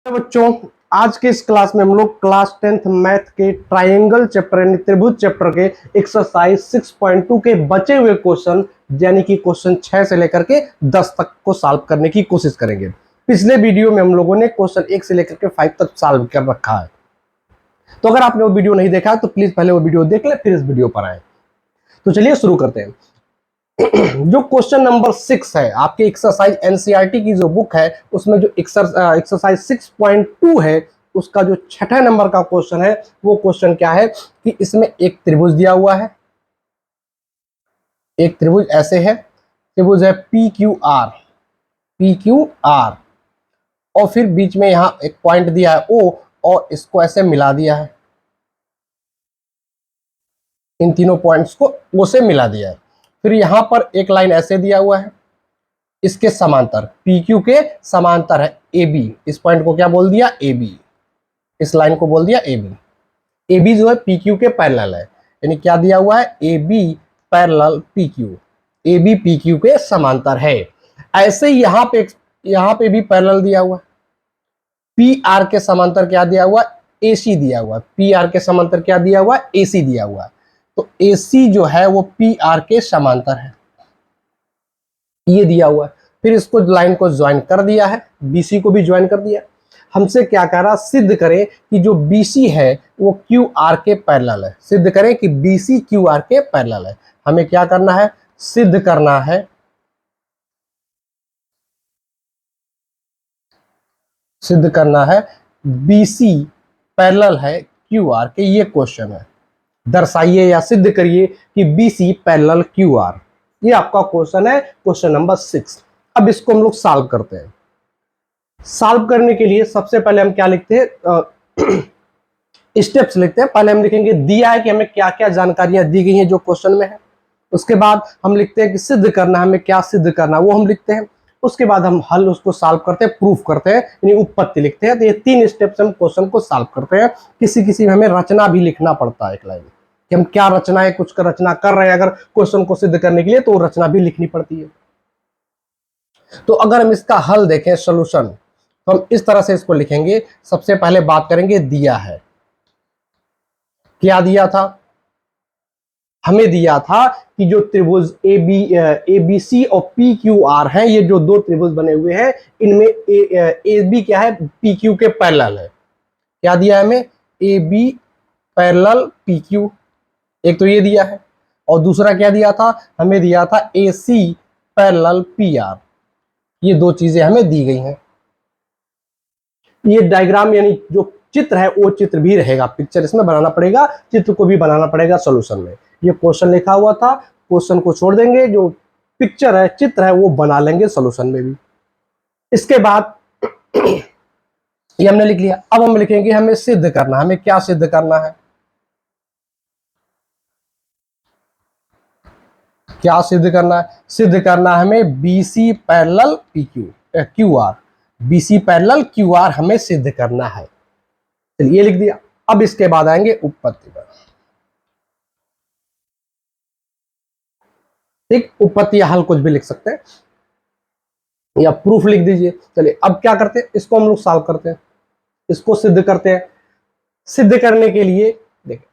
तो बच्चों, आज के इस क्लास में हम लोग क्लास 10th मैथ के ट्रायंगल चैप्टर यानी त्रिभुज चैप्टर के एक्सरसाइज 6.2 के बचे हुए क्वेश्चन यानी कि क्वेश्चन 6 से लेकर के 10 तक को सॉल्व करने की कोशिश करेंगे। पिछले वीडियो में हम लोगों ने क्वेश्चन 1 से लेकर के 5 तक सॉल्व कर रखा है, तो अगर आपने वो वीडियो नहीं देखा तो प्लीज पहले वो वीडियो देख ले, फिर इस वीडियो पर आए। तो चलिए शुरू करते हैं। जो क्वेश्चन नंबर 6 है आपके एक्सरसाइज एनसीईआरटी की जो बुक है उसमें जो एक्सरसाइज 6.2 है उसका जो 6ठा नंबर का क्वेश्चन है वो क्वेश्चन क्या है कि इसमें एक त्रिभुज दिया हुआ है। एक त्रिभुज ऐसे है, त्रिभुज है पी क्यू आर और फिर बीच में यहां एक पॉइंट दिया है ओ और इसको ऐसे मिला दिया है, इन तीनों पॉइंट्स को ओ से मिला दिया है। फिर यहां पर एक लाइन ऐसे दिया हुआ है, इसके समांतर PQ के समांतर है AB। इस पॉइंट को क्या बोल दिया? AB। इस लाइन को बोल दिया AB। AB जो है PQ के पैरेलल है, यानी क्या दिया हुआ है? AB parallel PQ। AB PQ के समांतर है। ऐसे ही यहाँ पे भी पैरेलल दिया हुआ है। PR के समांतर क्या दिया हुआ? AC दिया हुआ। PR के समांतर क्या दिया हुआ? AC दिया हुआ। तो AC जो है वो PR के समांतर है, ये दिया हुआ है। फिर इसको लाइन को ज्वाइन कर दिया है, BC को भी ज्वाइन कर दिया। हमसे क्या कह रहा? सिद्ध करें कि जो BC है वो QR के पैरेलल है। सिद्ध करें कि BC QR के पैरेलल है। हमें क्या करना है? सिद्ध करना है, सिद्ध करना है BC पैरेलल है QR के। ये क्वेश्चन है, दर्शाइए या सिद्ध करिए कि BC पैरेलल QR। ये आपका क्वेश्चन है, क्वेश्चन नंबर 6। अब इसको हम लोग सॉल्व करते हैं। सॉल्व करने के लिए सबसे पहले हम क्या लिखते हैं? स्टेप्स लिखते हैं। पहले हम लिखेंगे दिया है कि हमें क्या क्या जानकारियां दी गई हैं जो क्वेश्चन में है। उसके बाद हम लिखते हैं कि सिद्ध करना, हमें क्या सिद्ध करना वो हम लिखते हैं। उसके बाद हम हल उसको सॉल्व करते हैं, प्रूफ करते हैं, यानी उत्पत्ति लिखते हैं। तो ये 3 स्टेप से हम क्वेश्चन को सॉल्व करते हैं। किसी में हमें रचना भी लिखना पड़ता है, एक लाइन कि हम क्या रचना है, कुछ का रचना कर रहे हैं अगर क्वेश्चन को सिद्ध करने के लिए, तो रचना भी लिखनी पड़ती है। तो अगर हम इसका हल देखें, सोल्यूशन, तो हम इस तरह से इसको लिखेंगे। सबसे पहले बात करेंगे दिया है। क्या दिया था? हमें दिया था कि जो त्रिभुज ABC और PQR हैं, ये जो दो त्रिभुज बने हुए हैं, इनमें AB क्या है? PQ के पैरेलल है। क्या दिया है हमें? AB पैरेलल PQ, एक तो ये दिया है। और दूसरा क्या दिया था? हमें दिया था AC पैरेलल PR। ये दो चीजें हमें दी गई हैं। ये डायग्राम यानी जो चित्र है वो चित्र भी रहेगा, पिक्चर इसमें बनाना पड़ेगा, चित्र को भी बनाना पड़ेगा सोल्यूशन में। ये क्वेश्चन लिखा हुआ था, क्वेश्चन को छोड़ देंगे, जो पिक्चर है, चित्र है, वो बना लेंगे सोल्यूशन में भी। इसके बाद ये हमने लिख लिया। अब हम लिखेंगे हमें सिद्ध करना। हमें क्या सिद्ध करना है? क्या सिद्ध करना है? सिद्ध करना है हमें BC parallel QR। BC parallel QR हमें सिद्ध करना है। चलिए लिख दिया। अब इसके बाद आएंगे उत्पत्ति पर। ठीक, उत्पत्ति या हल कुछ भी लिख सकते हैं या प्रूफ लिख दीजिए। चलिए अब क्या करते हैं, इसको हम लोग सॉल्व करते हैं, इसको सिद्ध करते हैं। सिद्ध करने के लिए देखिए,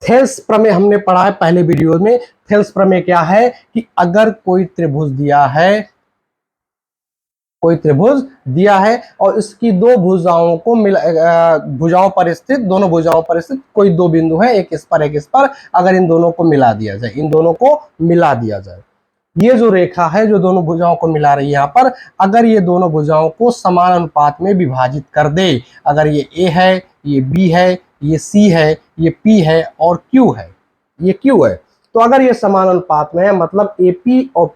थेल्स प्रमेय हमने पढ़ा है पहले वीडियो में। थेल्स प्रमेय क्या है कि अगर कोई त्रिभुज दिया है, कोई त्रिभुज दिया है और इसकी दो भुजाओं को भुजाओं पर स्थित, दोनों भुजाओं पर स्थित कोई दो बिंदु है, एक इस पर एक इस पर, अगर इन दोनों को मिला दिया जाए, इन दोनों को मिला दिया जाए, ये जो रेखा है जो दोनों भुजाओं को मिला रही है यहाँ पर, अगर ये दोनों भुजाओं को समान अनुपात में विभाजित कर दे, अगर ये A है, ये B है, ये C है, ये P है और Q है, ये Q है, तो अगर ये समान अनुपात में है, मतलब AP और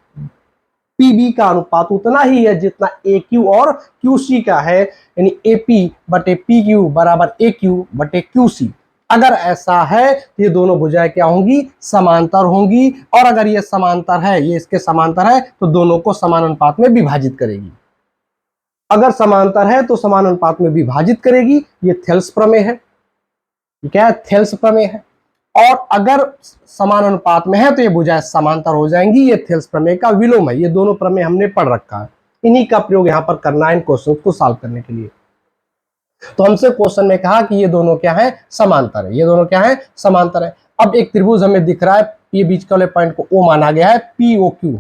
PB का अनुपात उतना ही है जितना AQ और QC का है, यानी AP बटे PQ बराबर AQ बटे QC। अगर ऐसा है तो ये दोनों भुजाएं क्या होंगी? समांतर होंगी। और अगर ये समांतर है, ये इसके समांतर है, तो दोनों को समान अनुपात में विभाजित करेगी। अगर समांतर है तो समान अनुपात में विभाजित करेगी। ये थेल्स प्रमेय है। क्या है? थेल्स प्रमेय है। और अगर समान अनुपात में है तो ये भुजाएं समांतर हो जाएंगी। ये थेल्स प्रमेय का विलोम है। ये दोनों प्रमेय हमने पढ़ रखा है, इन्हीं का प्रयोग यहाँ पर करना है इन क्वेश्चन को सॉल्व करने के लिए। तो हमसे क्वेश्चन में कहा कि ये दोनों क्या है, समांतर है, ये दोनों क्या है, समांतर है। अब एक त्रिभुज हमें दिख रहा है, ये बीच वाले पॉइंट को ओ माना गया है, पीओ क्यू,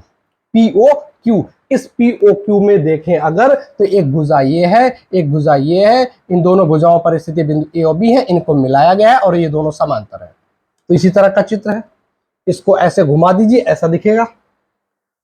पीओ क्यू। इस पीओ क्यू में देखें अगर, तो एक भुजा ये है, एक भुजा ये है, इन दोनों भुजाओं पर स्थित बिंदु ए और बी है, इनको मिलाया गया है और ये दोनों समांतर है। तो इसी तरह का चित्र है, इसको ऐसे घुमा दीजिए, ऐसा दिखेगा।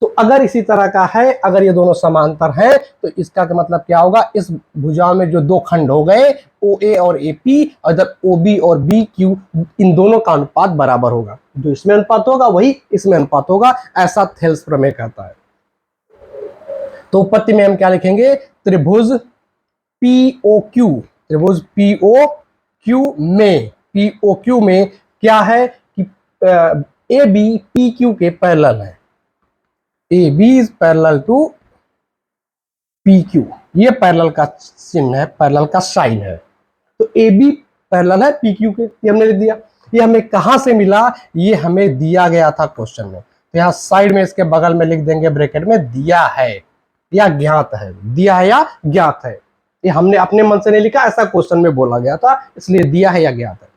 तो अगर इसी तरह का है, अगर ये दोनों समांतर हैं, तो इसका मतलब क्या होगा, इस भुजा में जो दो खंड हो गए, ओ ए और ए पी, और इधर ओ बी और बी क्यू, इन दोनों का अनुपात बराबर होगा। जो इसमें अनुपात होगा वही इसमें अनुपात होगा, ऐसा थेल्स प्रमेय कहता है। तो उत्पत्ति में हम क्या लिखेंगे, त्रिभुज पीओ क्यू, त्रिभुज पीओ क्यू में, पीओ क्यू में क्या है कि ए बी पी क्यू के पैरेलल है, A B is parallel to P Q, ये पैरेलल का चिन्ह है, पैरेलल का साइन है। तो ए बी पैरेलल है पी क्यू के, ये हमने लिख दिया। ये हमें कहां से मिला, ये हमें दिया गया था क्वेश्चन में। तो यहाँ साइड में इसके बगल में लिख देंगे ब्रैकेट में, दिया है या ज्ञात है, दिया है या ज्ञात है। ये हमने अपने मन से नहीं लिखा, ऐसा क्वेश्चन में बोला गया था, इसलिए दिया है या ज्ञात है।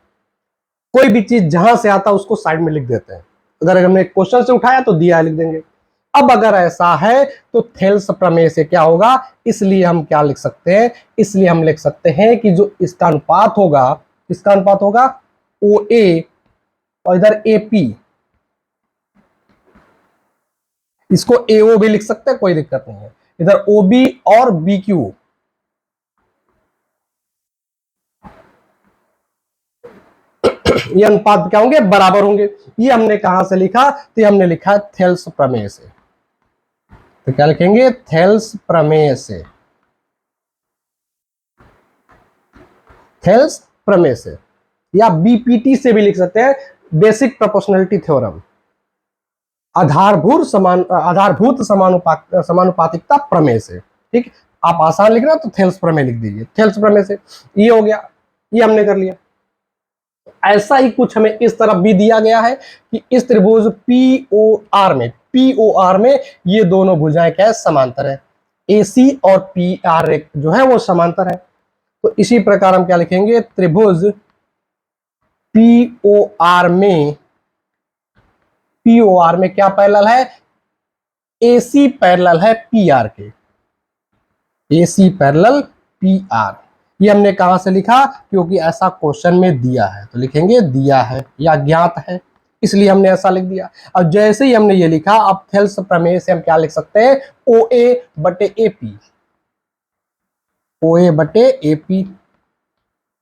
कोई भी चीज जहां से आता है उसको साइड में लिख देते हैं। अगर हमने क्वेश्चन से उठाया तो दिया है लिख देंगे। अब अगर ऐसा है तो थेल्स प्रमेय से क्या होगा, इसलिए हम क्या लिख सकते हैं, इसलिए हम लिख सकते हैं कि जो इसका अनुपात होगा, इसका अनुपात होगा ओ ए और इधर ए पी, इसको ए ओ भी लिख सकते हैं, कोई दिक्कत नहीं है। इधर ओ बी और बी क्यू, ये अनुपात क्या होंगे, बराबर होंगे। ये हमने कहां से लिखा, तो ये हमने लिखा थेल्स प्रमेय से। तो क्या लिखेंगे, थेल्स प्रमेय से, थेल्स प्रमेय से, या बीपीटी से भी लिख सकते हैं, बेसिक प्रोपोर्शनलिटी थ्योरम, आधारभूत समानुपातिकता प्रमेय से। ठीक, आप आसान लिख रहे हो तो थेल्स प्रमेय लिख दीजिए, थेल्स प्रमेय से। ये हो गया, ये हमने कर लिया। ऐसा ही कुछ हमें इस तरफ भी दिया गया है कि इस त्रिभुज पीओआर में, पीओआर में ये दोनों भुजाएं क्या है, समांतर है, एसी और पीआर जो है वो समांतर है। तो इसी प्रकार हम क्या लिखेंगे, त्रिभुज पीओआर में, पीओआर में क्या पैरेलल है, एसी पैरेलल है पीआर के, एसी पैरेलल पीआर। ये हमने कहां से लिखा, क्योंकि ऐसा क्वेश्चन में दिया है, तो लिखेंगे दिया है या ज्ञात है, इसलिए हमने ऐसा लिख दिया। अब जैसे ही हमने ये लिखा, अब थेल्स प्रमेय से हम क्या लिख सकते हैं, ओ ए बटे ए पी, ओ ए बटे ए पी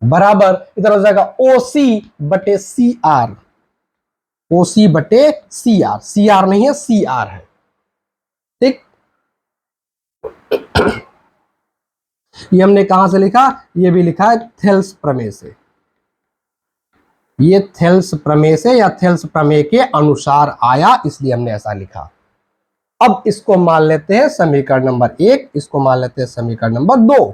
बराबर इधर हो जाएगा ओ सी बटे सी आर, ओ सी बटे सी आर, सी आर नहीं है सी आर है। ठीक, ये हमने कहां से लिखा, ये भी लिखा है थेल्स प्रमेय से, ये थेल्स प्रमेय से या थेल्स प्रमेय के अनुसार आया, इसलिए हमने ऐसा लिखा। अब इसको मान लेते हैं समीकरण नंबर 1, इसको मान लेते हैं समीकरण नंबर 2।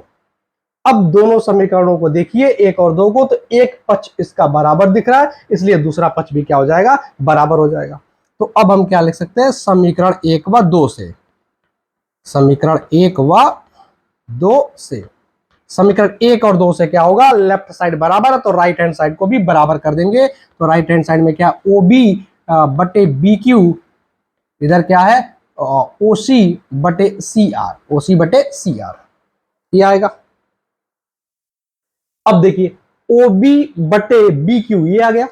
अब दोनों समीकरणों को देखिए, 1 और 2 को, तो एक पक्ष इसका बराबर दिख रहा है, इसलिए दूसरा पक्ष भी क्या हो जाएगा, बराबर हो जाएगा। तो अब हम क्या लिख सकते हैं, समीकरण 1 व 2 से, समीकरण 1 व 2 से, समीकरण 1 और 2 से क्या होगा, लेफ्ट साइड बराबर है तो राइट हैंड साइड को भी बराबर कर देंगे। तो राइट हैंड साइड में क्या, ओ बी बटे बी क्यू, इधर क्या है ओ सी बटे सी आर, ओ सी बटे सी आर, ये आएगा। अब देखिए ओ बी बटे बी क्यू, ये आ गया,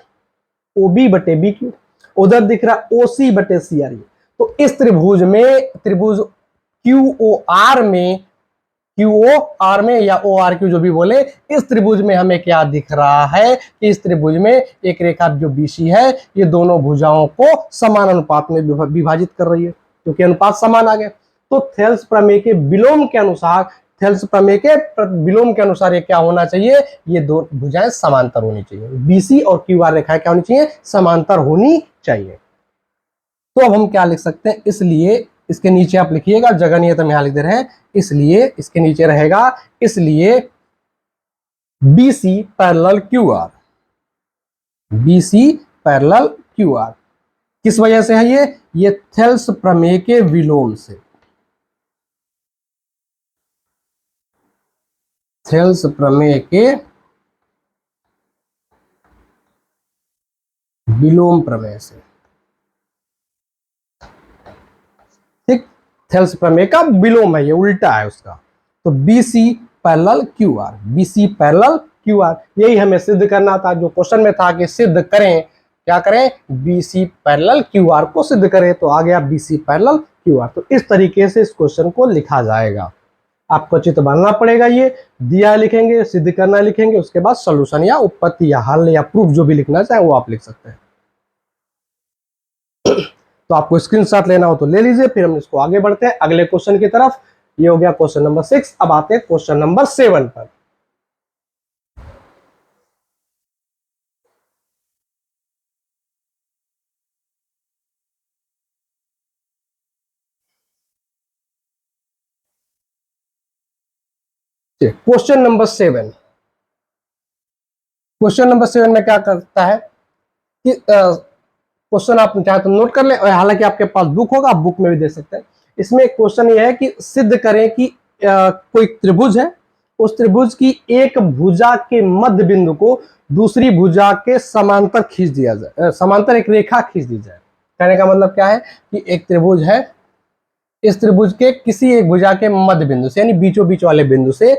ओ बी बटे बी क्यू, उधर दिख रहा ओ सी बटे सी आर। तो इस त्रिभुज में, त्रिभुज क्यू ओ आर में, क्यू ओ आर में या ओ आर क्यू जो भी बोले, इस त्रिभुज में हमें क्या दिख रहा है कि इस त्रिभुज में एक रेखा जो बीसी है, ये दोनों भुजाओं को समान अनुपात में विभाजित कर रही है, क्योंकि अनुपात समान आ गया। तो थेल्स प्रमेय के विलोम के अनुसार, थेल्स प्रमेय के विलोम के अनुसार ये क्या होना चाहिए, ये दो भुजाएं समांतर होनी चाहिए, बीसी और क्यू आर रेखाएं क्या होनी चाहिए, समांतर होनी चाहिए। तो अब हम क्या लिख सकते हैं, इसलिए इसके नीचे आप लिखिएगा, जगह नहीं है तो हम यहां लिख दे रहे हैं, इसलिए इसके नीचे रहेगा, इसलिए BC parallel Q R, BC parallel Q R किस वजह से है, ये थेल्स प्रमेय के विलोम से, थेल्स प्रमेय के विलोम प्रमेय से। ठीक, थेल्स प्रमेय का विलोम है, ये उल्टा है उसका। तो BC parallel QR, BC parallel QR, यही हमें सिद्ध करना था। जो क्वेश्चन में था कि सिद्ध करें, क्या करें, BC पैरेलल QR को सिद्ध करें, तो आ गया BC पैरेलल QR। तो इस तरीके से इस क्वेश्चन को लिखा जाएगा। आपको चित्र बनाना पड़ेगा, ये दिया लिखेंगे, सिद्ध करना लिखेंगे, उसके बाद सॉल्यूशन या उत्पत्ति या हल या प्रूफ जो भी लिखना चाहे वो आप लिख सकते हैं। तो आपको स्क्रीनशॉट लेना हो तो ले लीजिए। फिर हम इसको आगे बढ़ते हैं अगले क्वेश्चन की तरफ। ये हो गया क्वेश्चन नंबर 6। अब आते हैं क्वेश्चन नंबर 7 पर। क्वेश्चन नंबर 7, क्वेश्चन नंबर 7 में क्या करता है कि क्वेश्चन आप चाहे तो नोट कर लें, और हालांकि आपके पास बुक होगा, आप बुक में भी दे सकते हैं। इसमें क्वेश्चन ये है कि सिद्ध करें कि कोई त्रिभुज है, उस त्रिभुज की एक भुजा के मध्य बिंदु को दूसरी भुजा के समांतर खींच दिया जाए, समांतर एक रेखा खींच दी जाए। कहने का मतलब क्या है कि एक त्रिभुज है, इस त्रिभुज के किसी एक भुजा के मध्य बिंदु से, यानी बीचों बीच वाले बिंदु से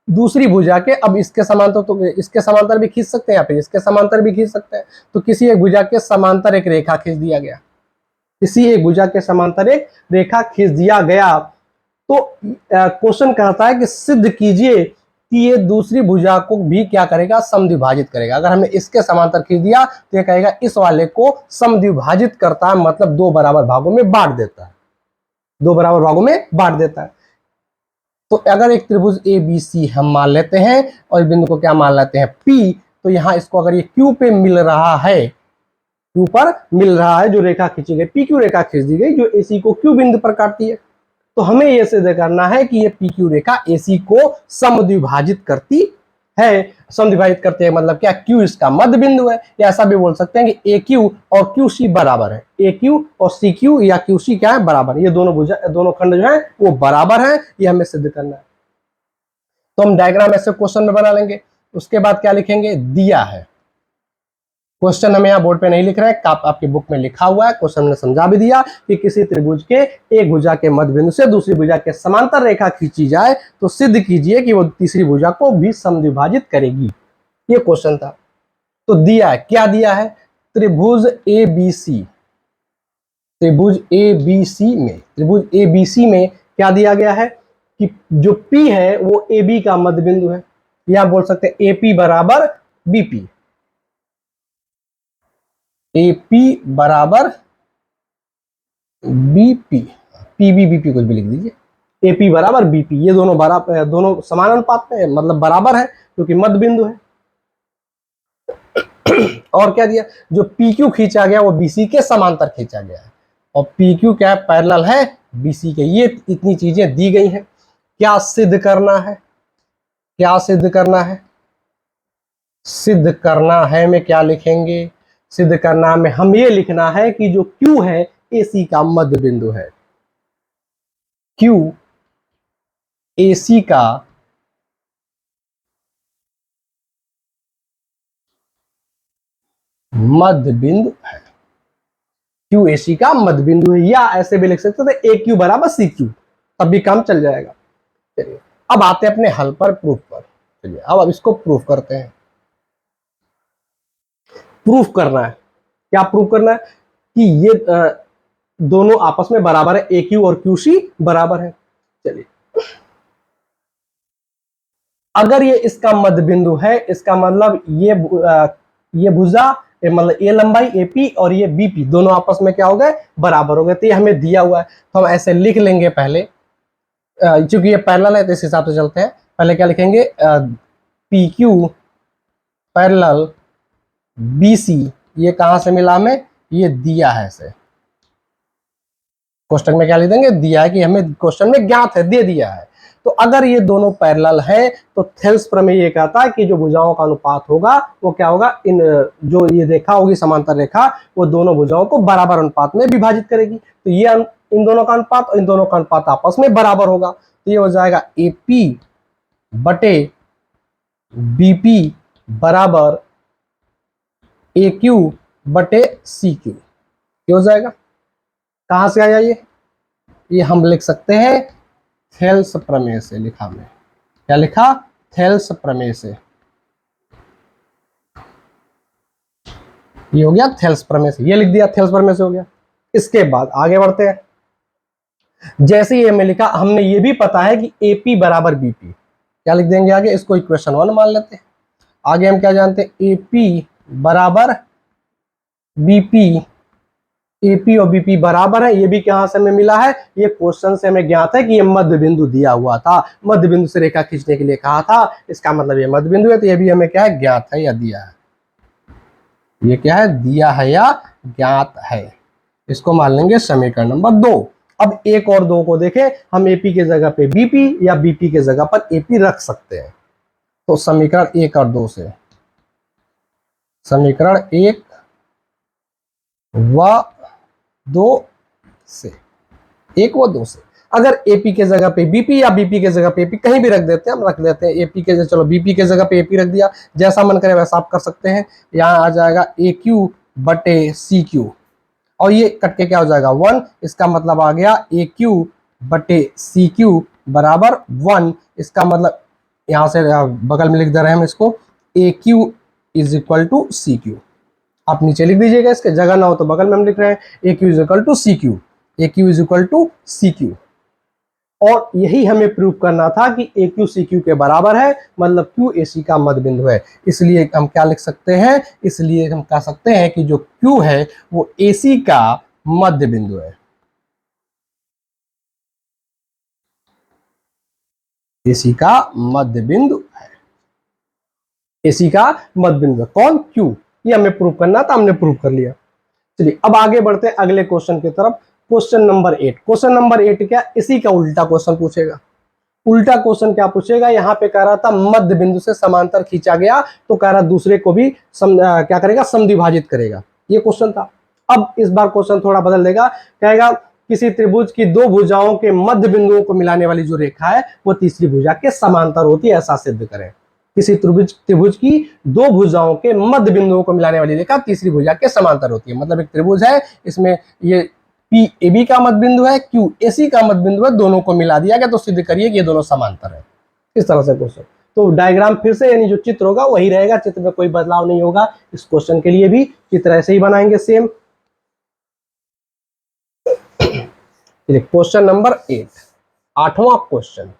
दूसरी भुजा के, अब इसके समांतर तो इसके समांतर भी खींच सकते हैं, या फिर इसके समांतर भी खींच सकते हैं। तो किसी एक भुजा के समांतर एक रेखा खींच दिया गया, किसी एक भुजा के समांतर एक रेखा खींच दिया गया। तो क्वेश्चन कहता है कि सिद्ध कीजिए कि ये दूसरी भुजा को भी क्या करेगा, समद्विभाजित करेगा। अगर हमने इसके समांतर खींच दिया तो ये कहेगा इस वाले को समद्विभाजित करता है, मतलब दो बराबर भागों में बांट देता है, दो बराबर भागों में बांट देता है। तो अगर एक त्रिभुज ABC हम मान लेते हैं और इस बिंदु को क्या मान लेते हैं P, तो यहाँ इसको अगर ये Q पे मिल रहा है, Q पर मिल रहा है जो रेखा खींची गई, PQ रेखा खींच दी गई जो AC को Q बिंदु पर काटती है, तो हमें यह सिद्ध करना है कि ये PQ रेखा AC को समद्विभाजित करती है। समद्विभाजित करते हैं मतलब क्या, Q इसका मध्य बिंदु है, या ऐसा भी बोल सकते हैं कि AQ और QC बराबर है, AQ और CQ या QC क्या है, बराबर। ये दोनों भुजा, दोनों खंड जो है वो बराबर है, ये हमें सिद्ध करना है। तो हम डायग्राम ऐसे क्वेश्चन में बना लेंगे। उसके बाद क्या लिखेंगे, दिया है। क्वेश्चन हमें यहाँ बोर्ड पे नहीं लिख रहे हैं, आपकी बुक में लिखा हुआ है। क्वेश्चन ने समझा भी दिया कि किसी त्रिभुज के एक भुजा के मध्य बिंदु से दूसरी भुजा के समांतर रेखा खींची जाए तो सिद्ध कीजिए कि वो तीसरी भुजा को भी समद्विभाजित करेगी। ये क्वेश्चन था। तो दिया है, क्या दिया है, त्रिभुज ABC, त्रिभुज ABC में क्या दिया गया है कि जो P है वो AB का मध्य बिंदु है, या बोल सकते हैं AP बराबर BP, AP बराबर BP, PB BP कुछ भी लिख दीजिए, AP बराबर BP, ये दोनों बराबर, दोनों समान अनुपात में, मतलब बराबर है क्योंकि मध्य बिंदु है। और क्या दिया, जो PQ खींचा गया वो BC के समांतर खींचा गया है, और PQ क्या है, पैरेलल है BC के। ये इतनी चीजें दी गई हैं। क्या सिद्ध करना है, क्या सिद्ध करना है, सिद्ध करना है में क्या लिखेंगे, सिद्ध करना में हम ये लिखना है कि जो Q है AC का मध्य बिंदु है, Q AC का मध्य बिंदु है, Q AC का मध्य बिंदु है, या ऐसे भी लिख सकते थे AQ बराबर CQ, तब भी काम चल जाएगा। चलिए अब आते हैं अपने हल पर, प्रूफ पर। चलिए अब इसको प्रूफ करते हैं। प्रूफ करना है, क्या प्रूफ करना है कि ये दोनों आपस में बराबर है, AQ और QC बराबर है। चलिए अगर ये इसका मध्य बिंदु है, इसका मतलब ये भुजा, मतलब ये लंबाई AP और ये BP दोनों आपस में क्या हो गए, बराबर हो गए। तो ये हमें दिया हुआ है, तो हम ऐसे लिख लेंगे पहले, चूंकि ये पैरेलल है तो इस हिसाब से चलते हैं। पहले क्या लिखेंगे, PQ पैरेलल BC, ये कहां से मिला हमें, ये दिया है ऐसे। क्वेश्चन में क्या लिख देंगे, दिया है कि हमें क्वेश्चन में ज्ञात है, दे दिया है। तो अगर ये दोनों पैरेलल है तो थेल्स प्रमेय ये कहता है कि जो भुजाओं का अनुपात होगा वो क्या होगा, इन जो ये रेखा होगी समांतर रेखा, वो दोनों भुजाओं को बराबर अनुपात में विभाजित करेगी। तो ये इन दोनों का अनुपात और इन दोनों का अनुपात आपस में बराबर होगा। तो ये हो जाएगा AP बटे बीपी बराबर ए क्यू बटे सी क्यू, हो जाएगा। कहां से आया ये हम लिख सकते हैं थेल्स प्रमेय से, लिखा हमने, क्या लिखा, थेल्स प्रमेय से। ये हो गया थेल्स प्रमेय से, ये लिख दिया, थेल्स प्रमेय से हो गया। इसके बाद आगे बढ़ते हैं। जैसे ही हमने लिखा, हमने ये भी पता है कि एपी बराबर बीपी, क्या लिख देंगे आगे, इसको इक्वेशन 1 मान लेते हैं। आगे हम क्या जानते हैं, एपी बराबर बीपी, एपी और बीपी बराबर है, ये भी कहां से हमें मिला है, ये क्वेश्चन से हमें ज्ञात है कि ये मध्य बिंदु दिया हुआ था, मध्य बिंदु से रेखा खींचने के लिए कहा था, इसका मतलब ये मध्य बिंदु है, तो ये भी हमें क्या है, ज्ञात है या दिया है, ये क्या है, दिया है या ज्ञात है। इसको मान लेंगे समीकरण नंबर 2। अब 1 और 2 को देखें, हम एपी के जगह पे बीपी या बीपी के जगह पर एपी रख सकते हैं। तो समीकरण 1 और 2 से, समीकरण 1 व 2 से, 1 व 2 से अगर एपी के जगह पे बीपी या बीपी के जगह पे एपी कहीं भी रख देते हैं, हम रख देते हैं एपी के, चलो बीपी के जगह पे एपी रख दिया, जैसा मन करे वैसा आप कर सकते हैं। यहाँ आ जाएगा ए क्यू बटे सी क्यू, और ये कट के क्या हो जाएगा 1, इसका मतलब आ गया ए क्यू बटे सी क्यू बराबर 1। इसका मतलब यहाँ से बगल में लिख दे रहे हैं हम इसको, A Q is equal to C Q, आप नीचे लिख दीजिएगा, इसके जगह ना हो तो बगल में हम लिख रहे हैं A Q is equal to C Q, A Q is equal to C Q. और यही हमें प्रूव करना था कि ए क्यू सी क्यू के बराबर है, मतलब क्यू ए सी का मध्य बिंदु है। इसलिए हम क्या लिख सकते हैं, इसलिए हम कह सकते हैं कि जो क्यू है वो ए सी का मध्य बिंदु है, ए सी का मध्य बिंदु है, ए सी का मध्य बिंदु है। कौन, क्यू। ये हमें प्रूव करना था, हमने प्रूव कर लिया। चलिए अब आगे बढ़ते हैं अगले क्वेश्चन की तरफ। क्वेश्चन नंबर 8, क्वेश्चन नंबर 8 क्या, इसी का उल्टा क्वेश्चन पूछेगा। उल्टा क्वेश्चन क्या पूछेगा, यहाँ पे कह रहा था मध्य बिंदु से समांतर खींचा गया, तो कह रहा दूसरे को भी क्या करेगा, समद्विभाजित करेगा, ये क्वेश्चन था। अब इस बार क्वेश्चन थोड़ा बदल देगा, कहेगा किसी त्रिभुज की दो भुजाओं के मध्य बिंदुओं को मिलाने वाली जो रेखा है वो तीसरी भुजा के समांतर होती है, ऐसा सिद्ध करें। किसी त्रिभुज की दो भुजाओं के मध्य बिंदुओं को मिलाने वाली रेखा तीसरी भुजा के समांतर होती है। मतलब एक त्रिभुज है, इसमें ये पी ए बी का मध्य बिंदु है, क्यू ए सी का मध्य बिंदु है, दोनों को मिला दिया गया तो सिद्ध करिए कि ये दोनों समांतर है। इस तरह से क्वेश्चन, तो डायग्राम फिर से यानी जो चित्र होगा वही रहेगा, चित्र में कोई बदलाव नहीं होगा। इस क्वेश्चन के लिए भी चित्र ऐसे ही बनाएंगे सेम। क्वेश्चन नंबर 8, 8वां क्वेश्चन।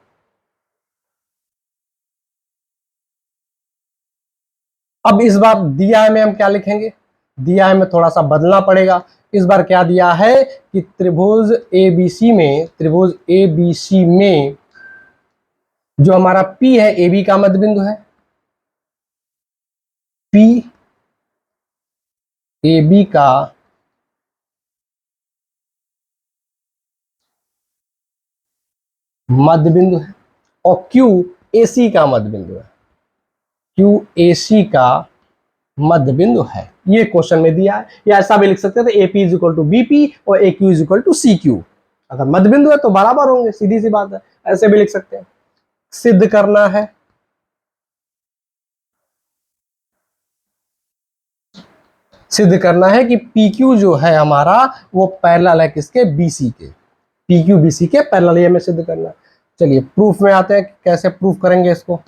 अब इस बार दिया है में हम क्या लिखेंगे, दिया है में थोड़ा सा बदलना पड़ेगा। इस बार क्या दिया है कि त्रिभुज एबीसी में, त्रिभुज एबीसी में जो हमारा P है AB का मध्य बिंदु है, P AB का मध्य बिंदु है और Q AC का मध्य बिंदु है, Q AC का मध्य बिंदु है। ये क्वेश्चन में दिया है, या ऐसा भी लिख सकते थे AP is equal to BP और AQ is equal to CQ। अगर मध्य बिंदु है तो बराबर होंगे, सीधी सी बात है, ऐसे भी लिख सकते हैं। सिद्ध करना है, सिद्ध करना है कि PQ जो है हमारा वो पैरेलल है किसके, BC के, PQ BC के पैरेलल, ये हमें सिद्ध करना है। चलिए प्रूफ में आते हैं, कैसे प्रूफ करेंगे इसको।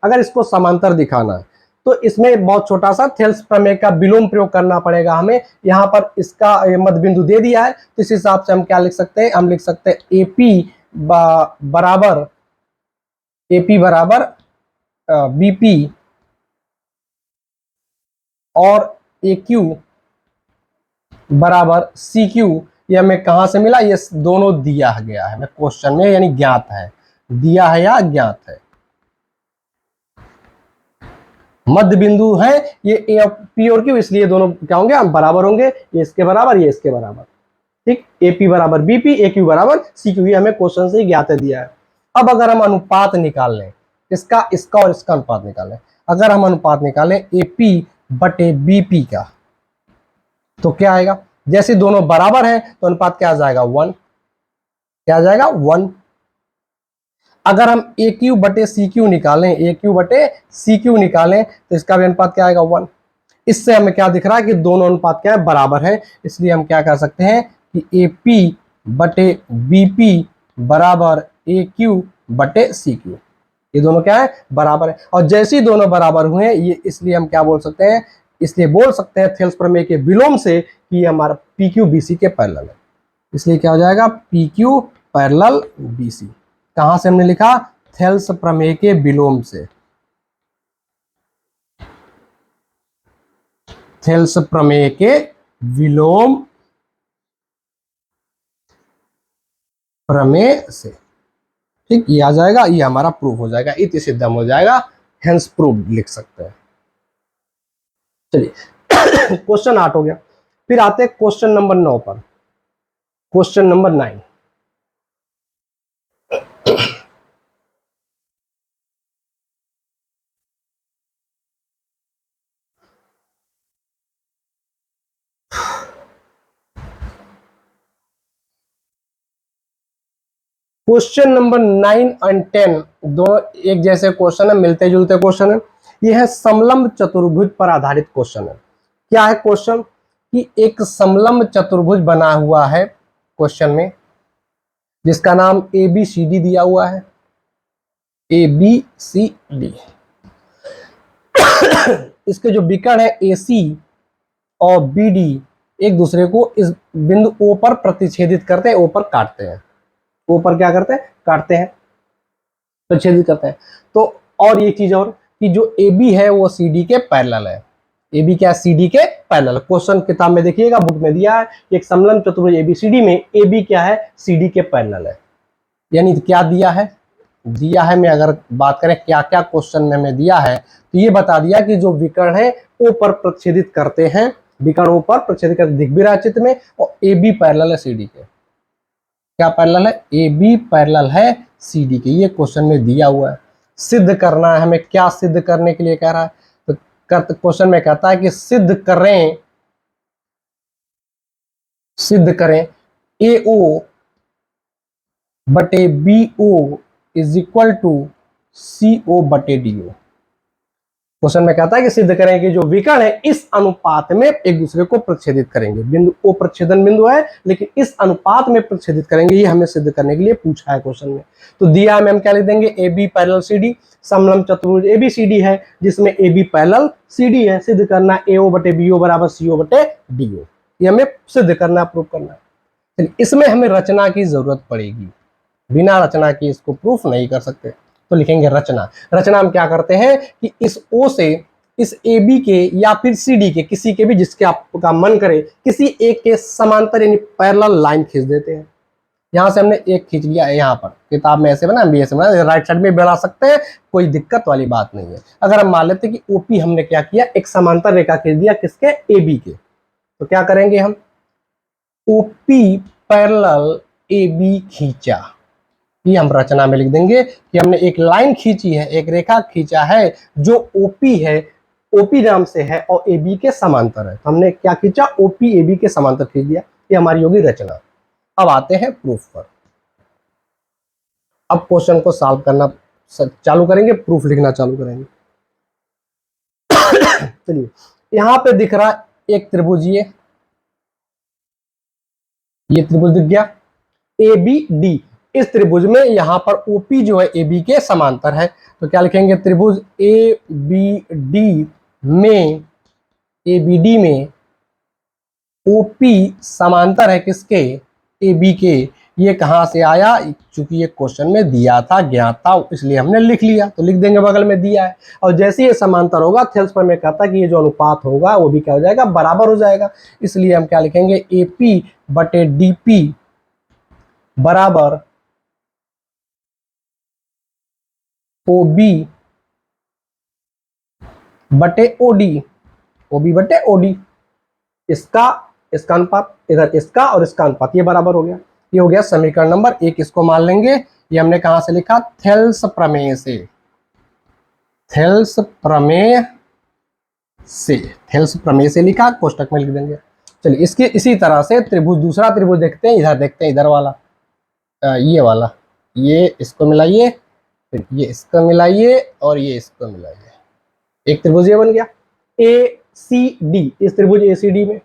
अगर इसको समांतर दिखाना है तो इसमें बहुत छोटा सा थेल्स प्रमेय का विलोम प्रयोग करना पड़ेगा हमें। यहाँ पर इसका मध्य बिंदु दे दिया है, तो इस हिसाब से हम क्या लिख सकते हैं, हम लिख सकते हैं एपी बराबर, एपी बराबर बीपी और ए क्यू बराबर सी क्यू। ये हमें कहां से मिला, ये दोनों दिया गया है हमें क्वेश्चन में, यानी ज्ञात है, दिया है या ज्ञात है। मध्य बिंदु है ये ए पी और क्यू, इसलिए दोनों क्या होंगे, हम बराबर होंगे, ये इसके बराबर, ये इसके बराबर, ठीक। एपी बराबर बीपी, ए क्यू बराबर सी क्यू, ये हमें क्वेश्चन से ज्ञात दिया है। अब अगर हम अनुपात निकाल लें, इसका इसका और इसका अनुपात निकालें, अगर हम अनुपात निकालें एपी बटे बीपी का, तो क्या आएगा, जैसे दोनों बराबर हैं तो अनुपात क्या आ जाएगा 1, क्या आ जाएगा 1। अगर हम ए क्यू बटे सी क्यू निकालें, ए क्यू बटे सी क्यू निकालें तो इसका भी अनुपात क्या आएगा 1। इससे हमें क्या दिख रहा है कि दोनों अनुपात क्या है, बराबर है। इसलिए हम क्या कर सकते हैं कि ए पी बटे बी पी बराबर ए क्यू बटे सी क्यू, ये दोनों क्या है, बराबर है। और जैसे ही दोनों बराबर हुए ये, इसलिए हम क्या बोल सकते हैं, इसलिए बोल सकते हैं थेल्स प्रमेय के विलोम से कि ये हमारा पी क्यू बी सी के पैरेलल है। इसलिए क्या हो जाएगा, P Q parallel B C. कहां से हमने लिखा, थेल्स प्रमेय के विलोम से, थेल्स प्रमेय के विलोम प्रमेय से। ठीक, ये आ जाएगा, ये हमारा प्रूफ हो जाएगा, इति सिद्धम हो जाएगा, हेंस प्रूव लिख सकते हैं। चलिए क्वेश्चन 8 हो गया। फिर आते हैं क्वेश्चन नंबर 9 पर। Question number 9, question number 9 and 10 दो एक जैसे क्वेश्चन है, मिलते जुलते क्वेश्चन है। यह है समलंब चतुर्भुज पर आधारित क्वेश्चन है। क्या है क्वेश्चन कि एक समलंब चतुर्भुज बना हुआ है क्वेश्चन में, जिसका नाम ए बी सी डी दिया हुआ है, ए बी सी डी। इसके जो विकर्ण है ए सी और बी डी एक दूसरे को इस बिंदु ओ पर प्रतिच्छेदित करते हैं, ओ पर काटते हैं, ओ पर क्या करते हैं, काटते हैं, प्रतिच्छेदित करते हैं। तो और ये चीज और कि जो ए बी है वो सी डी के पैरेलल है, ए बी क्या, सी डी के पैरेलल। क्वेश्चन किताब में देखिएगा, बुक में दिया है एक समलंब चतुर्भुज ए बी सी डी में ए बी क्या है, सी डी के पैरेलल है। यानी क्या दिया है, दिया है, मैं अगर बात करें क्या क्या क्वेश्चन में हमें दिया है, तो ये बता दिया कि जो विकर्ण है ओ पर प्रतिच्छेदित करते हैं, विकर्ण ओ पर प्रतिच्छेदित करते दिख भी रहा है चित्र में, और ए बी पैरेलल है सी डी के। क्या पैरेलल है, ए बी पैरेलल है सी डी के, ये क्वेश्चन में दिया हुआ है। सिद्ध करना है हमें, क्या सिद्ध करने के लिए कह रहा है, तो क्वेश्चन में कहता है कि सिद्ध करें, सिद्ध करें ए ओ बटे B O is equal to C O बटे डी ओ। क्वेश्चन में कहता है कि सिद्ध करें कि जो विकर्ण है इस अनुपात में एक दूसरे को प्रतिच्छेदित करेंगे, बिंदु ओ प्रतिच्छेदन बिंदु है लेकिन इस अनुपात में प्रतिच्छेदित करेंगे, ये हमें सिद्ध करने के लिए पूछा है क्वेश्चन में। तो दिया है, हम क्या लिख देंगे, A B parallel C D, समलंब चतुर्भुज ए बी सी डी है जिसमें A B parallel C D है। सिद्ध करना ए ओ बटे बी ओ बराबर सी ओ बटे डी ओ, ये हमें सिद्ध करना, प्रूफ करना है। इसमें हमें रचना की जरूरत पड़ेगी, बिना रचना की इसको प्रूफ नहीं कर सकते। तो लिखेंगे रचना। रचना हम क्या करते हैं कि इस ओ से इस ए बी के या फिर सी डी के, किसी के भी जिसके आपका मन करे, किसी एक के समांतर यानी पैरेलल लाइन खींच देते हैं। यहां से हमने एक खींच लिया है, यहाँ पर किताब में ऐसे बना, हम भी ऐसे बना, राइट साइड में बढ़ा सकते हैं, कोई दिक्कत वाली बात नहीं है। अगर हम मान लेते कि ओपी हमने क्या किया, एक समांतर रेखा खींच दिया, किसके, ए बी के, तो क्या करेंगे हम, ओपी पैरेलल ए बी खींचा, ये हम रचना में लिख देंगे कि हमने एक लाइन खींची है, एक रेखा खींचा है जो ओपी है, ओपी नाम से है और ए बी के समांतर है। तो हमने क्या खींचा, ओपी ए बी के समांतर खींच दिया, ये हमारी होगी रचना। अब आते हैं प्रूफ पर। अब क्वेश्चन को सॉल्व करना चालू करेंगे, प्रूफ लिखना चालू करेंगे। चलिए, यहां पे दिख रहा एक त्रिभुज, ये त्रिभुज दिख गया ए बी डी। इस त्रिभुज में यहां पर ओपी जो है ए बी के समांतर है, तो क्या लिखेंगे, त्रिभुज ए बी डी में, ए बी डी में ओपी समांतर है किसके, ए बी के। ये कहां से आया, चूंकि ये क्वेश्चन में दिया था, ज्ञात था, इसलिए हमने लिख लिया, तो लिख देंगे बगल में दिया है। और जैसे ये समांतर होगा, थेल्स पर मैं कहता कि ये जो अनुपात होगा वो भी क्या हो जाएगा, बराबर हो जाएगा। इसलिए हम क्या लिखेंगे, ए पी बटे डी पी बराबर ओ बी बटे ओ डी, ओ बी बटे ओ डी। इसका अनुपात, इधर इसका और इसका अनुपात, ये बराबर हो गया। ये हो गया समीकरण नंबर 1। इसको मान लेंगे, ये हमने कहां से लिखा, थेल्स प्रमेय से, थेल्स प्रमेय से, थेल्स प्रमेय से लिखा, कोष्टक में लिख देंगे। चलिए, इसके इसी तरह से त्रिभुज, दूसरा त्रिभुज देखते हैं, इधर देखते हैं, इधर वाला, ये वाला, ये इसको मिलाइए, फिर ये इसको मिलाइए और ये इसको मिलाइए, एक त्रिभुज ये बन गया ए सी डी। इस त्रिभुज ए सी डी में,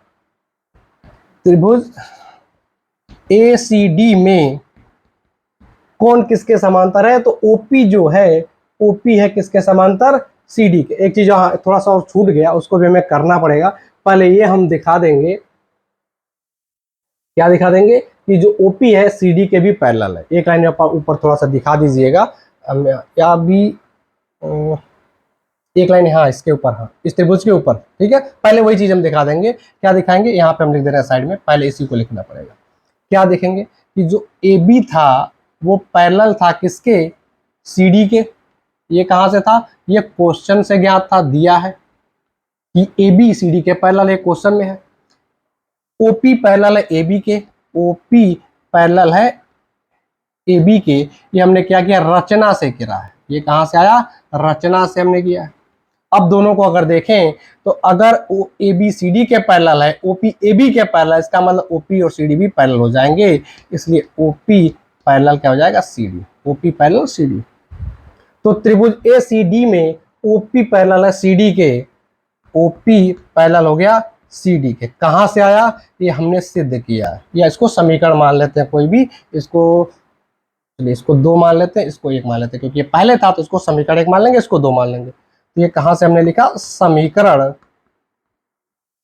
त्रिभुज ए सी डी में कौन किसके समांतर है? तो ओपी जो है, ओपी है किसके समांतर? सी डी के। एक चीज थोड़ा सा और छूट गया, उसको भी हमें करना पड़ेगा। पहले ये हम दिखा देंगे, क्या दिखा देंगे कि जो ओपी है सी डी के भी पैरेलल है। एक लाइन ऊपर थोड़ा सा दिखा दीजिएगा, क्या भी एक लाइन, हाँ इसके ऊपर, हाँ इस त्रिभुज के ऊपर, ठीक है। पहले वही चीज हम दिखा देंगे। क्या दिखाएंगे? यहाँ पे हम लिख दे रहे हैं साइड में, पहले इसी को लिखना पड़ेगा। क्या देखेंगे कि जो ए बी था वो पैरेलल था किसके? सी डी के। ये कहाँ से था? ये क्वेश्चन से ज्ञात था, दिया है कि ए बी सी डी के पैरेलल है, क्वेश्चन में है। ओपी पैरेलल है ए बी के, ओपी पैरेलल है ए बी के। ये हमने क्या किया? रचना से किया है। ये कहाँ से आया? रचना से हमने किया है। अब दोनों को अगर देखें तो अगर ए बी सी डी के पैरेलल है, ओपी ए बी के पैरेलल, इसका मतलब ओपी और सी डी भी पैरेलल हो जाएंगे। इसलिए ओपी पैरेलल क्या हो जाएगा? C D. OP parallel C D. तो त्रिभुज ए सी डी में ओपी पैरेलल है सी डी के, ओपी पैरेलल हो गया सी डी के। कहाँ से आया? ये हमने सिद्ध किया है, या इसको समीकरण मान लेते हैं कोई भी। इसको चलिए इसको 2 मान लेते हैं, इसको 1 मान लेते हैं, क्योंकि ये पहले था तो इसको समीकरण 1 मान लेंगे, इसको 2 मान लेंगे। तो ये कहाँ से हमने लिखा? समीकरण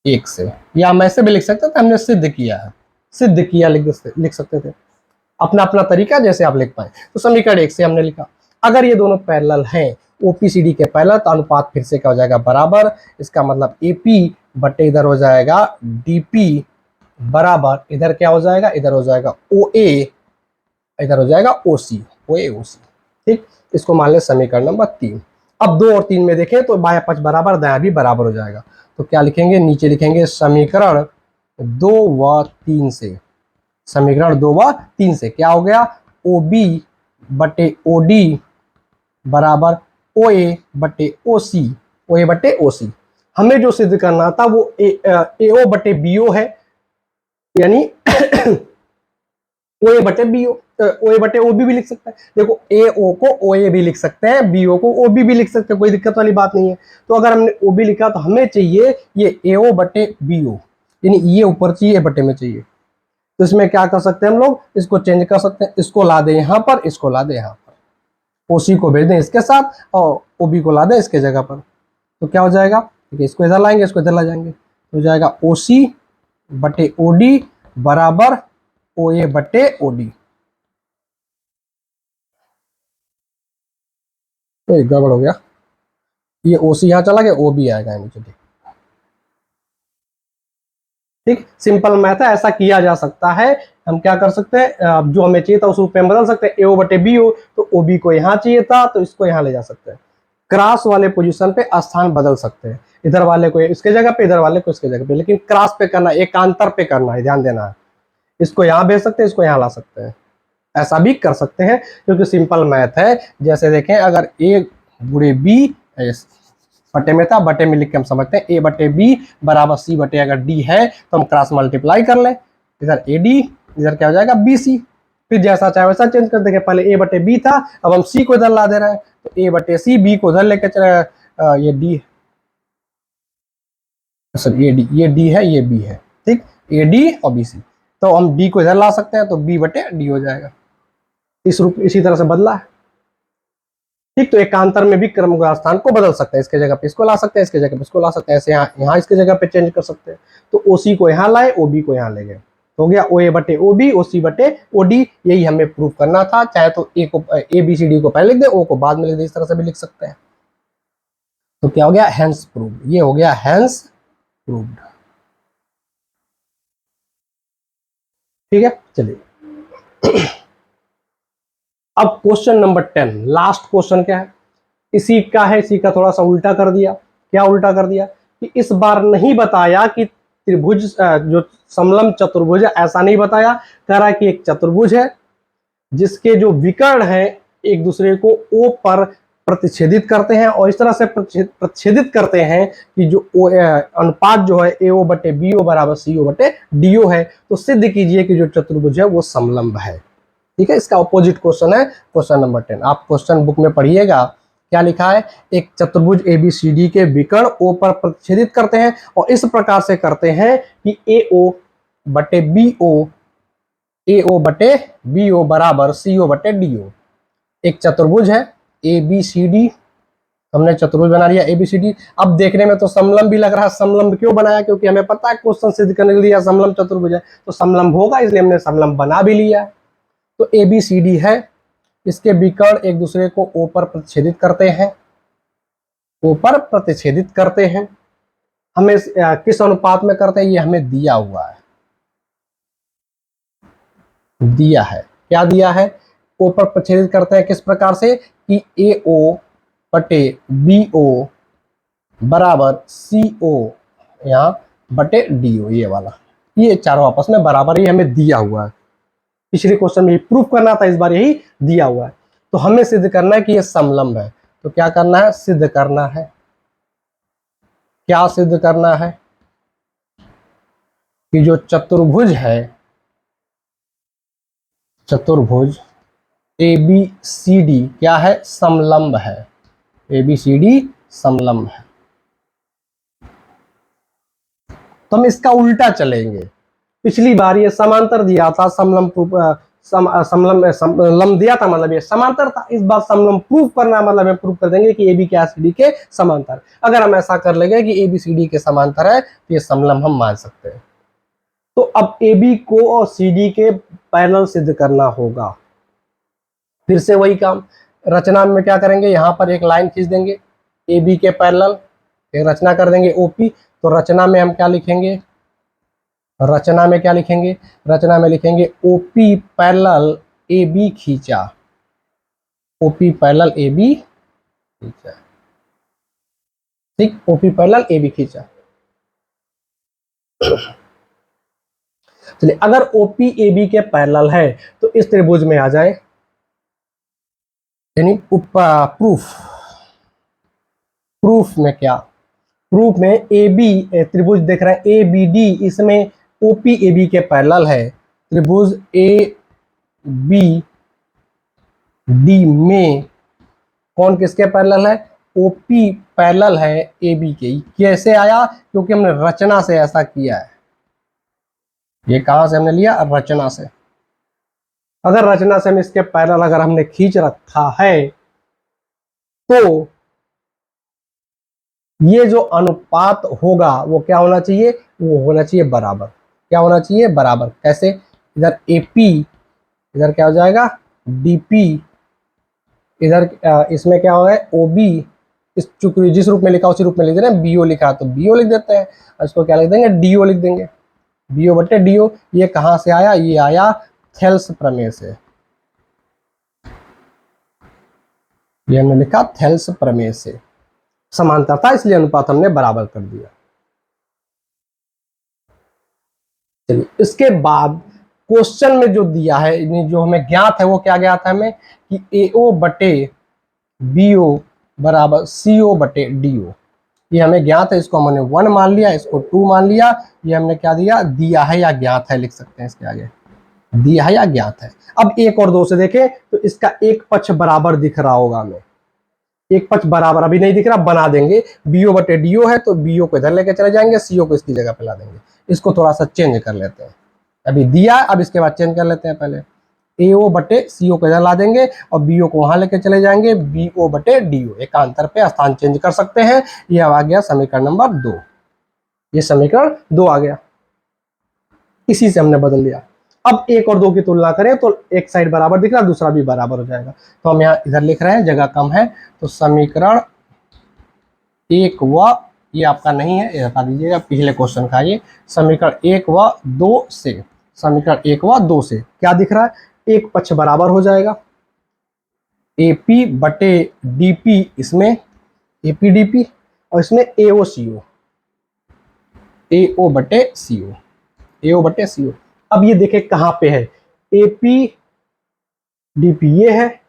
1 से। या हम ऐसे भी लिख सकते थे, हमने सिद्ध किया है, सिद्ध किया लिख सकते थे, अपना अपना तरीका जैसे आप लिख पाए। तो समीकरण 1 से हमने लिखा। अगर ये दोनों पैरेलल हैं, ओपीसीडी के पैरेलल, तो अनुपात फिर से क्या हो जाएगा? बराबर। इसका मतलब एपी बटे इधर हो जाएगा डीपी बराबर, इधर क्या हो जाएगा? इधर हो जाएगा ओए, इधर हो जाएगा ओसी, ओए ओसी। ठीक, इसको मान ले समीकरण नंबर 3। अब 2 और 3 में देखें तो बायां पक्ष बराबर, दायां भी बराबर हो जाएगा। तो क्या लिखेंगे? नीचे लिखेंगे समीकरण 2 व 3 से। समीकरण 2 व 3 से क्या हो गया? ओ बी बटे ओ डी बराबर ओ ए बटे ओ सी, ओ ए बटे ओ सी। हमें जो सिद्ध करना था वो ए ओ बटे बी ओ है, यानी ओ ए बटे बी ओ, ओ ए बटे ओ बी भी लिख सकते हैं। देखो ए ओ को ओ ए भी लिख सकते हैं, बी ओ को ओ बी भी लिख सकते हैं, कोई दिक्कत वाली बात नहीं है। तो अगर हमने ओ बी लिखा तो हमें चाहिए ये ए ओ बटे बी ओ, यानी ये ऊपर चाहिए, बटे में चाहिए। तो इसमें क्या कर सकते हैं हम लोग? इसको चेंज कर सकते हैं, इसको ला दें यहाँ पर, इसको ला दें यहाँ पर, ओसी को भेज दें इसके साथ और ओबी को ला दें इसके जगह पर। तो क्या हो जाएगा? ठीक है, इसको इधर लाएंगे, इसको इधर ला जाएंगे, तो हो जाएगा ओसी बटे ओडी बराबर ओ ए बटे ओडी। तो गड़बड़ हो गया, ये ओसी यहाँ चला गया, ओ भी आएगा नीचे। ठीक, सिंपल मैथ है, ऐसा किया जा सकता है। हम क्या कर सकते हैं? जो हमें चाहिए था उस रूप में बदल सकते हैं। ए ओ बटे बी ओ, तो ओ बी को यहाँ चाहिए था तो इसको यहाँ ले जा सकते हैं। क्रॉस वाले पोजीशन पे स्थान बदल सकते हैं, इधर वाले को इसके जगह पे, इधर वाले को इसके जगह पे, लेकिन क्रॉस पे करना, एकांतर पे करना है, ध्यान देना है। इसको यहाँ भेज सकते हैं, इसको यहाँ ला सकते हैं, ऐसा भी कर सकते हैं, क्योंकि सिंपल मैथ है। जैसे देखें, अगर ए गुणे बी बटे में था, बटे में लिख के हम समझते हैं ए बटे बी बराबर सी बटे अगर डी है तो हम क्रॉस मल्टीप्लाई कर लें, इधर ए डी, इधर क्या हो जाएगा? B C. फिर जैसा चाहे वैसा चेंज कर देंगे। पहले ए बटे बी था, अब हम सी को इधर ला दे रहे हैं, तो ए बटे सी, बी को इधर लेके चले, ये डी, सर ये डी है, ये बी है। ठीक, ए डी और बी सी, तो हम डी को इधर ला सकते हैं, तो बी बटे डी हो जाएगा। इस रूप इसी तरह से बदला है। ठीक, तो एकांतर में भी क्रम स्थान को बदल सकते हैं, इसके जगह पे इसको ला सकते हैं, इसके जगह पे इसको ला सकते हैं, ऐसे यहाँ इसके जगह पे चेंज कर सकते हैं। तो ओसी को यहाँ लाए, ओबी को यहाँ ले गए, हो गया ओ ए बटे ओ बी, ओ सी बटे ओ डी। यही हमें प्रूव करना था। चाहे तो ए को, ए बी सी डी को पहले लिख दे, ओ को बाद में लिख दे, इस तरह से भी लिख सकते हैं। तो क्या हो गया? Hence proved. ये हो गया हैंस प्रूव्ड। ठीक है, चलिए अब क्वेश्चन नंबर 10, लास्ट क्वेश्चन क्या है? इसी का है, इसी का थोड़ा सा उल्टा कर दिया। क्या उल्टा कर दिया? कि इस बार नहीं बताया कि त्रिभुज जो समलंब चतुर्भुज है, ऐसा नहीं बताया। कह रहा है कि एक चतुर्भुज है जिसके जो विकर्ण है एक दूसरे को ओ पर प्रतिच्छेदित करते हैं, और इस तरह से प्रतिच्छेदित करते हैं कि जो अनुपात जो है ए ओ बटे बी ओ बराबर सी ओ बटे डी ओ है। तो सिद्ध कीजिए कि जो चतुर्भुज है वो समलंब है। ठीक है, इसका ऑपोजिट क्वेश्चन है क्वेश्चन नंबर 10। आप क्वेश्चन बुक में पढ़िएगा क्या लिखा है। एक चतुर्भुज ABCD के विकर्ण O पर प्रतिच्छेदित करते हैं और इस प्रकार से करते हैं कि AO बटे BO बराबर CO बटे DO। एक चतुर्भुज है ABCD, हमने चतुर्भुज बना लिया ABCD। अब देखने में तो समलंब भी लग रहा है। समलंब क्यों बनाया? क्योंकि हमें पता है क्वेश्चन सिद्ध करने के लिए समलंब चतुर्भुज है तो समलंब होगा, इसलिए हमने समलंब बना भी लिया। तो ABCD है, इसके विकर्ण एक दूसरे को O पर प्रतिच्छेदित करते हैं, O पर प्रतिच्छेदित करते हैं। हमें किस अनुपात में करते हैं ये हमें दिया हुआ है, दिया है। क्या दिया है? O पर प्रतिच्छेदित करते हैं किस प्रकार से कि AO बटे BO बराबर CO यहाँ बटे DO, ये वाला, ये चारों आपस में बराबर ही हमें दिया हुआ है। पिछले क्वेश्चन में प्रूफ करना था, इस बार यही दिया हुआ है। तो हमें सिद्ध करना है कि ये समलंब है। तो क्या करना है? सिद्ध करना है। क्या सिद्ध करना है? कि जो चतुर्भुज है, चतुर्भुज ABCD क्या है? समलंब है। ABCD समलंब है। तो हम इसका उल्टा चलेंगे। पिछली बार ये समांतर दिया था, समलंब समलंब दिया था, मतलब ये समांतर था। इस बार समलंब प्रूफ करना, मतलब हम प्रूफ कर देंगे कि AB क्या CD के समांतर। अगर हम ऐसा कर लेंगे कि ABCD के समांतर है तो ये समलंब हम मान सकते हैं। तो अब AB को और CD के पैरेलल सिद्ध करना होगा। फिर से वही काम, रचना में क्या करेंगे? यहाँ पर एक लाइन खींच देंगे AB के पैरेलल, एक रचना कर देंगे OP। तो रचना में हम क्या लिखेंगे? रचना में क्या लिखेंगे? रचना में लिखेंगे OP पैरेलल AB खींचा, OP पैरेलल AB खींचा, ठीक, OP पैरेलल AB खींचा। चलिए, अगर OP AB के पैरेलल है तो इस त्रिभुज में आ जाए, यानी प्रूफ में क्या? प्रूफ में AB त्रिभुज देख रहे हैं ABD, इसमें OP AB के पैरेलल है। त्रिभुज ABD में कौन किसके पैरेलल है? OP पैरेलल है AB के। कैसे आया? क्योंकि हमने रचना से ऐसा किया है। ये कहां से हमने लिया? रचना से। अगर रचना से हम इसके पैरेलल अगर हमने खींच रखा है तो ये जो अनुपात होगा वो क्या होना चाहिए? वो होना चाहिए बराबर। क्या होना चाहिए? बराबर। कैसे? इधर AP, इधर क्या हो जाएगा? DP, इधर इसमें क्या होगा? OB, इस चूंकि जिस रूप में लिखा उसी रूप में लिख दे रहे हैं। BO लिखा है तो BO लिख देते हैं, इसको क्या लिख देंगे? DO लिख देंगे। BO बटे DO। ये कहां से आया? ये आया थेल्स प्रमेय से। ये हमने लिखा थेल्स प्रमेय से, समांतर था इसलिए अनुपात हमने बराबर कर दिया। चलिए, इसके बाद क्वेश्चन में जो दिया है, जो हमें ज्ञात है, वो क्या ज्ञात है हमें? कि AO बटे BO बराबर CO बटे DO। ये हमें ज्ञात है, इसको हमने 1 मान लिया, इसको 2 मान लिया। ये हमने क्या दिया? दिया है या ज्ञात है लिख सकते हैं इसके आगे, दिया है या ज्ञात है। अब 1 और 2 से देखें तो इसका एक पक्ष बराबर दिख रहा होगा हमें। एक पक्ष बराबर अभी नहीं दिख रहा, बना देंगे। BO बटे DO है तो BO को इधर लेके चले जाएंगे, CO को इसकी जगह पे ला देंगे। इसको थोड़ा सा चेंज कर लेते हैं, अभी दिया है, अब इसके बाद चेंज कर लेते हैं। पहले AO बटे CO को इधर ला देंगे और BO को वहां लेके चले जाएंगे, BO बटे DO। एकांतर पे स्थान चेंज कर सकते हैं। ये आ गया समीकरण नंबर 2। ये समीकरण 2 आ गया, इसी से हमने बदल दिया। अब 1 और 2 की तुलना करें तो एक साइड बराबर दिख रहा है, दूसरा भी बराबर हो जाएगा। तो हम यहाँ इधर लिख रहे हैं, जगह कम है, तो समीकरण 1 व, ये आपका नहीं है, ये हटा दीजिएगा, पिछले क्वेश्चन का। ये समीकरण 1 व 2 से, समीकरण 1 व 2 से क्या दिख रहा है? एक पक्ष बराबर हो जाएगा, AP बटे DP, इसमें APDP, और इसमें AO CO, AO बटे CO, AO बटे CO। अब ये देखें कहां पे है? APDP ये है,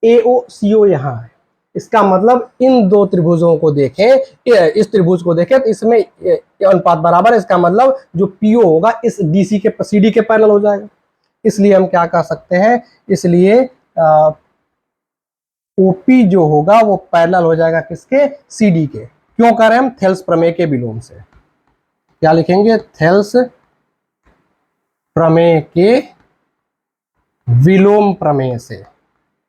AO CO यहाँ है। इसका मतलब इन दो त्रिभुजों को देखें, इस त्रिभुज को देखें तो इसमें अनुपात बराबर है। इसका मतलब जो PO होगा इस DC के CD के पैरेलल हो जाएगा। इसलिए हम क्या कह सकते हैं, इसलिए ओपी जो होगा वो पैरेलल हो जाएगा किसके, सीडी के। क्यों कर रहे हैं हम, थेल्स प्रमेय के विलोम से। क्या लिखेंगे, थेल्स प्रमेय के विलोम प्रमेय से।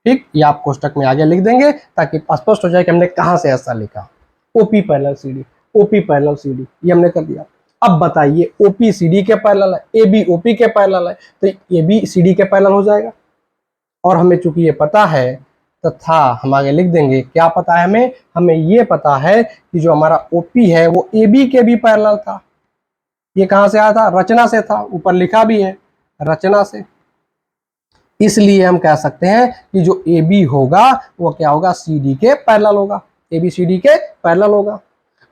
ठीक, ये आप कोष्टक में आगे लिख देंगे ताकि स्पष्ट हो जाए कि हमने कहां से ऐसा लिखा। OP parallel CD, OP parallel CD, ये हमने कर दिया। अब बताइए ओपी सीडी के पैरेलल है, ए बी ओपी के पैरेलल है, तो ए बी सीडी के पैरेलल हो जाएगा। और हमें चूंकि ये पता है तथा हम आगे लिख देंगे, क्या पता है हमें, हमें ये पता है कि जो हमारा ओपी है वो ए बी के भी पैरेलल था। ये कहां से आया था, रचना से था, ऊपर लिखा भी है रचना से। इसलिए हम कह सकते हैं कि जो ए बी होगा वो क्या होगा, सी डी के पैरेलल होगा, ए बी सी डी के पैरेलल होगा।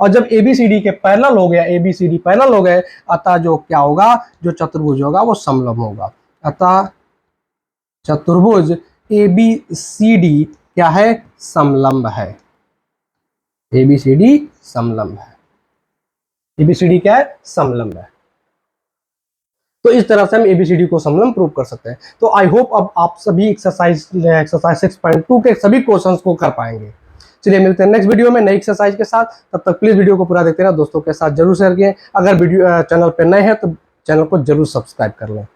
और जब ए बी सी डी के पैरेलल हो गया, A B C D parallel हो गए, अतः जो क्या होगा, जो चतुर्भुज होगा वो समलंब होगा। अतः चतुर्भुज ए बी सी डी क्या है, समलंब है। ए बी सी डी समलंब है, ए बी सी डी क्या है, समलंब है। तो इस तरह से हम एबीसीडी को समलंब प्रूव कर सकते हैं। तो आई होप अब आप सभी एक्सरसाइज 6.2 के सभी क्वेश्चंस को कर पाएंगे। चलिए मिलते हैं नेक्स्ट वीडियो में नई एक्सरसाइज के साथ। तब तक प्लीज वीडियो को पूरा देखते रहना, दोस्तों के साथ जरूर शेयर करें। अगर वीडियो चैनल पर नए हैं तो चैनल को जरूर सब्सक्राइब कर लें।